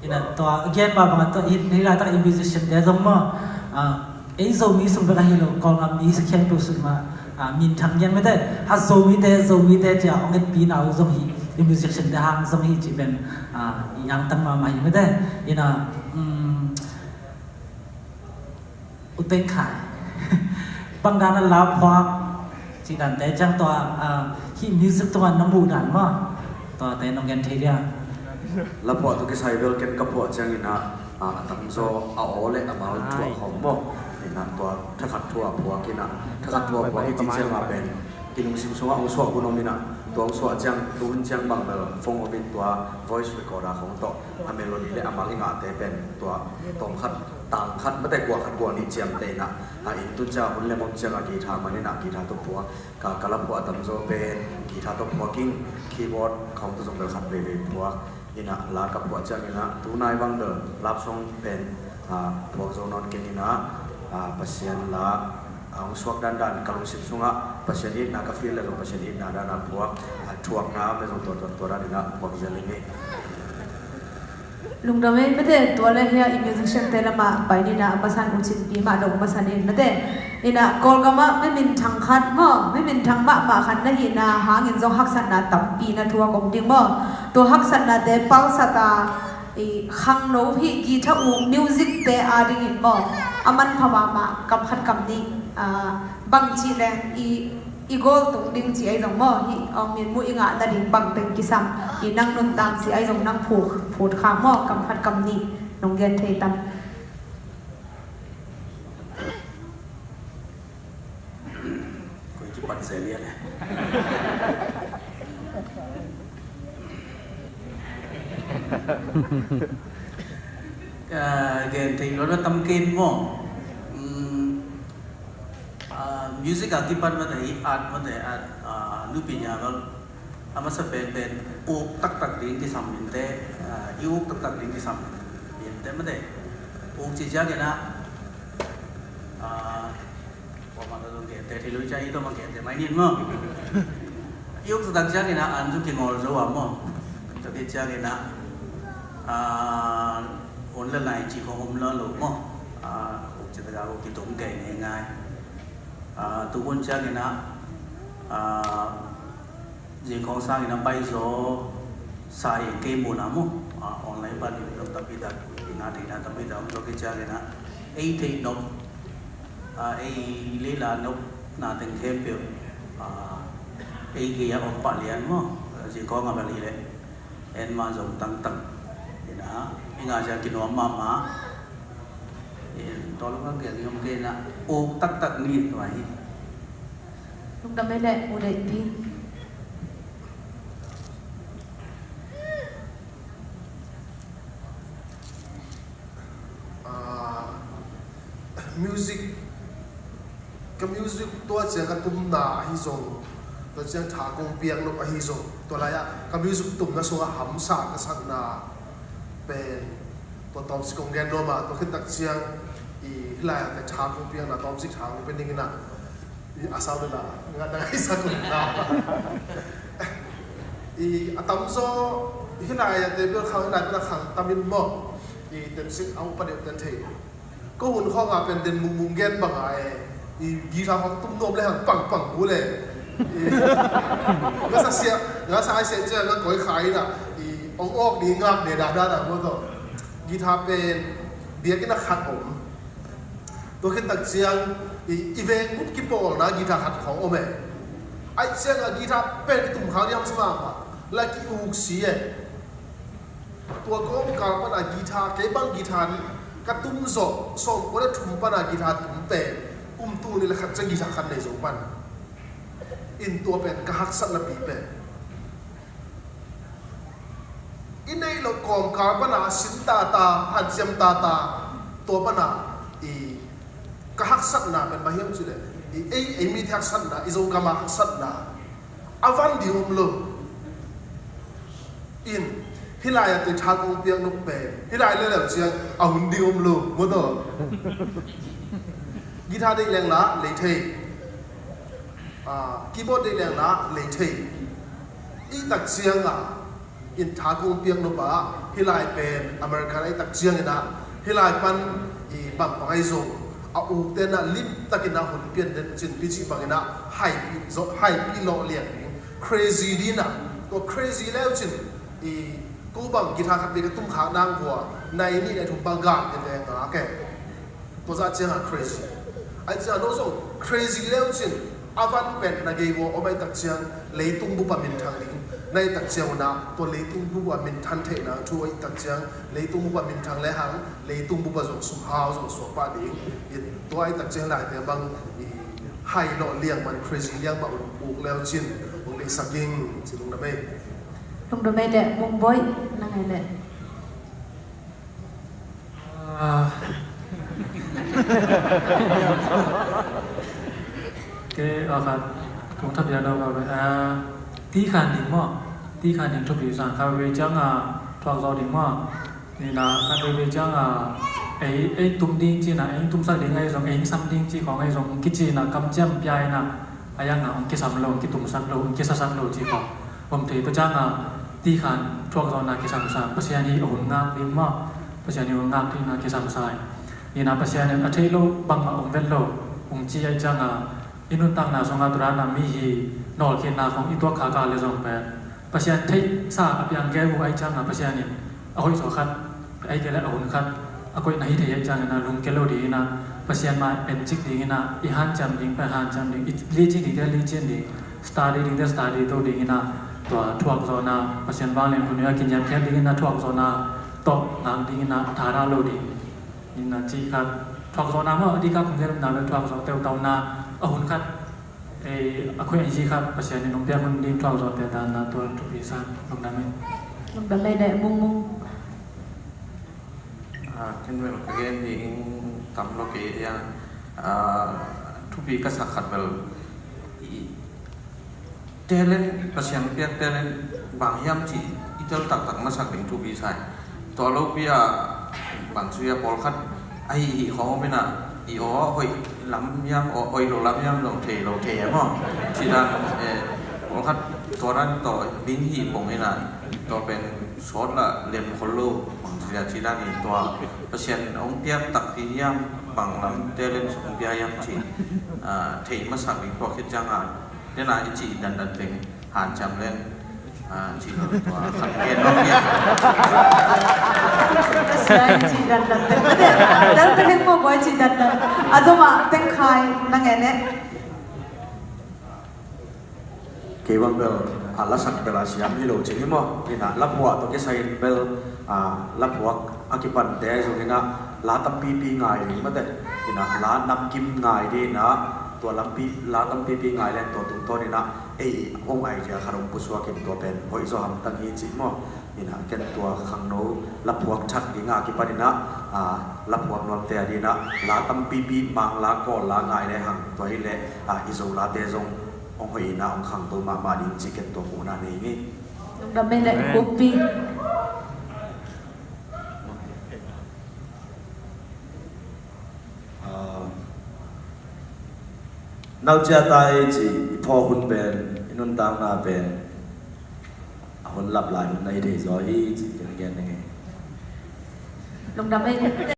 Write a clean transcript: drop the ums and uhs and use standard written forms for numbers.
ina to again ba bang to hi la ta musician de zong mo ei Zomi sung ba hi lo kol ngam ni se khen tu su ma min thang yan me de ha Zomi de ja ong et pi na zong hi musician de hang zong hi chi ben yang tang ma mai me de ina TheinKhai bang dan la phwa chi dan te chang to hi music to an mu dan ma to te nong gen the dia la phwa to ke sai vel ken ka phwa chang ina tam zo a ole amal thua khom bo ina to thakhat thua phwa kina thakhat thua phwa ki chang ma ben kinung sim so ang so kuno mina to so chang tun chang bang da phong o bin to voice recorder khong to a melody le amal inga te ben to tong khat tang khat ma te kwa ni chiam te na in tu cha hun le mong chang a ki tha mani na ki tha to phwa ka kala phwa tam zo ben ki tha to phwa king keyboard khong to jong da khat ve phwa ina la ka phwa chang ina tu nai bang de lap song ben phwa zo non ken ina pasien la ang suak dan kalung sim sunga pasien it na ka feel le pasien it na na phwa thuak na be zo to ra dina phwa zelinge lung dame mate tola hia musician te lama paini na masan uchin pi ma dong masan in mate ina kol gama me min thang khat mo me min thang ma khan na hi na hangin zo hak san na tam pi na thua kom ding mo to hak san na te pal sata i khang no hi gi tha u music te a ding in mo aman phawa ma kam khat kam ni bang chi le i gol tung ding chi ai jong mo hi min mu inga na ding bang teng kisam i nang nun tang si ai jong nang phut khang mo kam khat kam ni nong gen thei tam ko chi pat se lia ne gen thei lo na tam ken mo music akipan ma dai art ma dai lupinya gal ama sa ben ok tak ding ki sam min te ok tak ding ki sam min te ma dai ok chi ja ge na ko ma lo ge te thilo chai to ma ge te mai nin mo ok tak ja ge na an ju ki ngol zo wa mo to ge ja ge na on la lai chi ko hom lo lo mo ok chi ta ga ok ki tung ge ne ngai tu quân cha cái na gì con sang cái na bay gió sai cái mùa nào mo online ban đi làm tập đi đặt thì na tập đi làm cho cái cha cái na ấy thì nộp ấy lấy là nộp na từng thêm biểu ấy cái ông bạn liền mo gì con ngà bạn liền em mà dùng tăng thì na cái ngà cha cái nó mà đó lúc đó kiểu như ông kia là ô tắc ni vậy lúc đó mới lại ô đấy đi music cái music tua chỉ cái tum na hi zong tua chỉ thả công piang lúc hi zong tua lại cái music tum na so hầm sa cái sắc na pen tua tom si công gen đó mà tua khi đặc chiang lại cái thả công piang na tom si thả công pen đinh na asal tu lah, nggak ada kisah tu lah. Atam so, hilai ya tebel khang hilai pula khang tamin mo, tensi au pada tenthi. Kau hun khang apa den munggen bangai, gira khang tum nom le hang pang boleh. Nggak saya saja nggak koi khai lah, ong di ngap de dah dah betul. Gita pen dia kena khat om, tu kita siang event mut kipol na gita khat khong ome ai siang gita pen tum khang yam sama ma la ki uk si e tua kom ka pa na gita ke bang gita ni ka tum zo so ko le thum pa na gita tum pe tu ni la khat chang gita khat nei zo pan in tua pen ka hak sat la pi pe in nei lo kom ka pa na sin ta han siam ta tua pa na kahak sat na pen bahiam chule ei mi thak sat na izo kama hak sat na avan di lo in hilaya te thakong piang no pe hilai le le chiang ahun di lo mo do guitar de leng la le thei keyboard de leng la le thei i tak chiang in thakong piang no ba ฮิลายเป็นอเมริกันไอ้ตักเจียงนะฮิลายปันอีบังปังไอโซเอาอุเตนะลิมตะกินนะหุ่นเปลี่ยนเดินจินพิจิบังนะไฮปีโลเลียง crazy ดีนะตัว crazy แล้วจินอีกูบังกีตาร์ขับเด็กตุ้มขานางหัวในนี่ในถุงบางกาดเนี่ยนะแกตัวจะเจียงอะ crazy ไอ้เจ้าโน้ตส่ง crazy แล้วจินอาวันเป็นนักเกย์ว่าเอาไปตักเจียงเลยตุ้มบุปผามินทางนี้ในตักเจียงนะตัวเลยตุ้มบุปผามินทันเทนะช่วยตักเจียงเลยตุ้มบุปผามินทางเลยหังเลยตุ้มบุปผาส่งสุภาพส่งสวปาดิ้งตัวไอ้ตักเจียงหลายแต่บางไฮโลเลี้ยงมัน crazy เลี้ยงมาอุกแล้วจินอุกเลยสักยิ่งจินลงน้ำไม่ลงดไม่ได้มุงบ่อยนั่งไงเนี่ยcái akan cũng thập gia đâu vào vậy tí khăn đỉnh mò tí khăn đỉnh chụp hình sản khai về chẳng thoáng gió đỉnh mò thì là khai về chẳng ấy tum đinh chỉ là ấy tum sắc đỉnh ấy giống ấy xăm đinh chỉ có ấy giống cái chỉ là cầm châm piai là ai ăn nào cái xăm lồng cái tum sắc lồng cái sắc lồng chỉ cóผมถือประจังที่ขันช่วงตอนนั้นกิจสามสายประชานีอุ่นงามดีมากประชานีอุ่นงามที่นักกิจสามสายนี่นะประชานีอาทิตย์โลบังมาองเวลโลองจีไอจังอินุตังนาสงาตรานามีฮีนอลเคนนาของอีตัวขากาเลซองแปดประชานีซาอภิยังแก้วไอจังประชานีเอาไว้สอคัดไอเกล้อุ่นคัดเอาไว้ในที่ไอจังนะลุงเกล้ดีนะประชานีมาเป็นจิกดีนะอีฮันจำดีไปฮันจำดีลีจิดีเดลีจิดีสตาร์ดีดีสตาร์ดีตัวดีนะตัวทวกโซนาประชาชนบางเรื่องคนนี้กินยาแค่ดีนะทวกโซนาตกงานดีนะทาราโลดีนี่นะจีครับทวกโซนาเมื่อดีครับคงจะนำไปทวกโซเตลเตานาหุ่นครับคุยอันจีครับประชาชนน้องเปียคนดีทวกโซเตลตานาตัวทุกปีศาจลงได้ไหมลงได้ได้มุงเช่นเวลาเกณฑ์ที่ทำโลกอย่างทุกปีก็สักขัดเวลเทเลนประชันเปียเทเลนบางยามที่อิตาลีตักมาสักหนึ่งทุกปีใช่ตัวโลกเปียบางสุยาพอลคัดไอ้ของไม่น่ะอีอ๋อหอยล้ำยามอ๋อยโลล้ำยามลงเทมั้งที่ด้านพอลคัดตัวนั้นต่อบินหีบงไม่น่ะตัวเป็นซอสละเลียมคนโลบางที่ด้านนี้ตัวประชันองเปียตักที่ยามบางล้ำเทเลนองเปียยามที่เทมาสักหนึ่งตัวคิดจังอ่ะเนี่ยนะจีดันเป็นหานจำเล่นจีตัวขันเกณฑ์น้องเนี่ยใช่จีดันแต่แต่เห็นมั้งว่าจีดันอาจจะมาแต่งขายนั่งไงเนี่ยเกี่ยวกับลักษณะเวลาเสียงที่เราจริงมั้งนี่นะรับหัวตัวแกใส่เบลรับหัวอากิปันเดย์ส่วนนี้นะลาตัมปีง่ายนี่มั้งแต่นี่นะลานำกิมง่ายดีนะตัวลำปีลาตัมปีง่ายเล่นตัวตุ้งตัวนี่นะองไอเดียขนมปุสวากินตัวเป็นหอยซอมตั้งยี่จิมั้งนี่นะเก็นตัวขังโนรับหัวชัดง่ายกิปันนี่นะรับหัวนวลเตะดีนะลาตัมปีบางลาก็ลาง่ายเลยหังตัวนี้แหละอิโซลาเตซงองหอยนะองขังตัวมาดีจิเก็นตัวหูนานี่งี้ลงดำไม่ได้คุปปีนักเจ้าตายจีพอคุณเป็นนุ่นตามนาเป็นคนหลับไหลในที่ซอยจีกันยังไงลงดำไม่